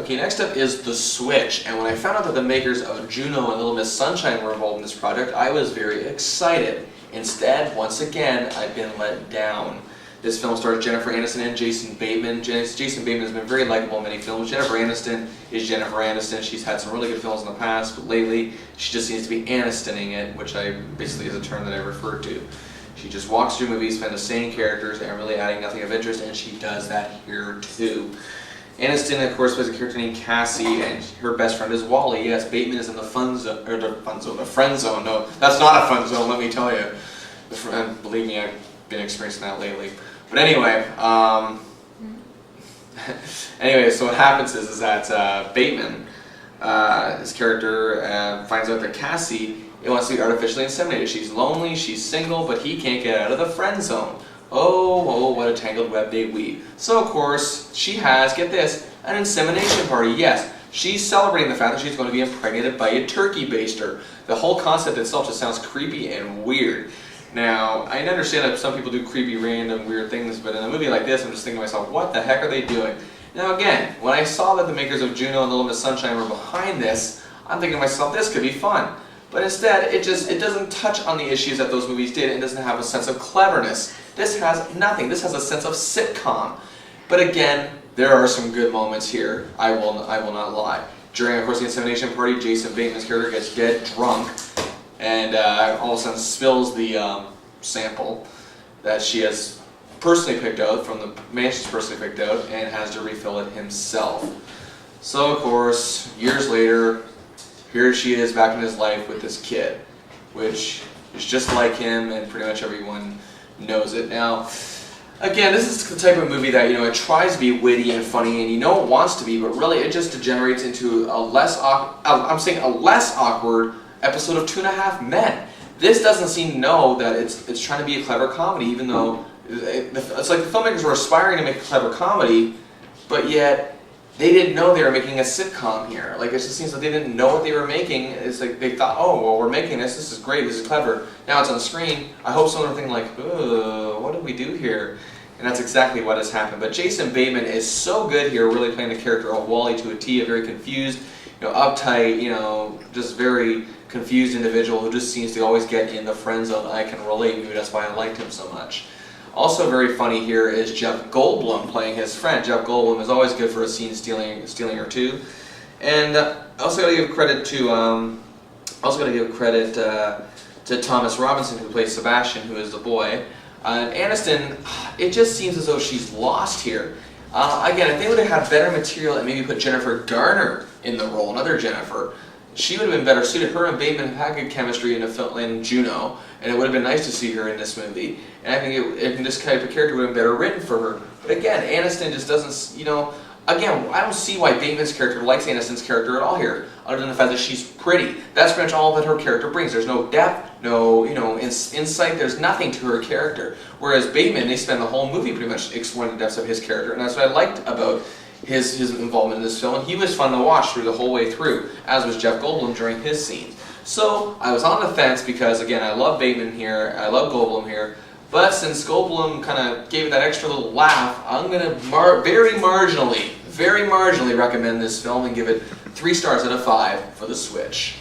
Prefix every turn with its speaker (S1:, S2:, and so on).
S1: Okay, next up is The Switch, and when I found out that the makers of Juno and Little Miss Sunshine were involved in this project, I was very excited. Instead, once again, I've been let down. This film stars Jennifer Aniston and Jason Bateman. Jason Bateman has been very likable in many films. Jennifer Aniston is Jennifer Aniston. She's had some really good films in the past, but lately she just seems to be Anistoning it, which basically is a term that I refer to. She just walks through movies, finds the same characters, and really adding nothing of interest, and she does that here too. Aniston, of course, plays a character named Cassie, and her best friend is Wally. Yes, Bateman is in the friend zone. No, that's not a fun zone, let me tell you. Believe me, I've been experiencing that lately. But anyway, so what happens is that Bateman, his character, finds out that Cassie wants to be artificially inseminated. She's lonely, she's single, but he can't get out of the friend zone. Oh, what a tangled web they weave. So, of course, she has, get this, an insemination party. Yes, she's celebrating the fact that she's going to be impregnated by a turkey baster. The whole concept itself just sounds creepy and weird. Now, I understand that some people do creepy, random, weird things, but in a movie like this, I'm just thinking to myself, what the heck are they doing? Now, again, when I saw that the makers of Juno and Little Miss Sunshine were behind this, I'm thinking to myself, this could be fun. But instead, it doesn't touch on the issues that those movies did, and it doesn't have a sense of cleverness. This has nothing. This has a sense of sitcom. But again, there are some good moments here. I will not lie. During, of course, the insemination party, Jason Bateman's character gets dead drunk, and all of a sudden spills the sample that she has personally picked out from the man she's personally picked out, and has to refill it himself. So, of course, years later, here she is back in his life with this kid, which is just like him, and pretty much everyone knows it. Now, again, this is the type of movie that, it tries to be witty and funny, and it wants to be, but really it just degenerates into a less awkward episode of 2.5 Men. This doesn't seem to know that it's trying to be a clever comedy, even though it's like the filmmakers were aspiring to make a clever comedy, but yet they didn't know they were making a sitcom here. Like, it just seems like they didn't know what they were making. It's like they thought, oh, well, we're making this. This is great. This is clever. Now it's on the screen. I hope someone will think like, what did we do here? And that's exactly what has happened. But Jason Bateman is so good here, really playing the character of Wally to a T, a very confused, uptight, just very confused individual who just seems to always get in the friend zone. I can relate. Maybe that's why I liked him so much. Also very funny here is Jeff Goldblum playing his friend. Jeff Goldblum is always good for a scene stealing or two. And also got to give credit to Thomas Robinson, who plays Sebastian, who is the boy. Aniston, it just seems as though she's lost here. Again, if they would have had better material and maybe put Jennifer Garner in the role, another Jennifer, she would have been better suited. Her and Bateman have had good chemistry in Juno, and it would have been nice to see her in this movie. And I think this type of character would have been better written for her. But again, Aniston just doesn't, again, I don't see why Bateman's character likes Aniston's character at all here, other than the fact that she's pretty. That's pretty much all that her character brings. There's no depth, no, insight, there's nothing to her character. Whereas Bateman, they spend the whole movie pretty much exploring the depths of his character, and that's what I liked about his involvement in this film, and he was fun to watch through the whole way through, as was Jeff Goldblum during his scenes. So, I was on the fence because, again, I love Bateman here, I love Goldblum here, but since Goldblum kind of gave it that extra little laugh, I'm going to very marginally recommend this film and give it 3 stars out of 5 for The Switch.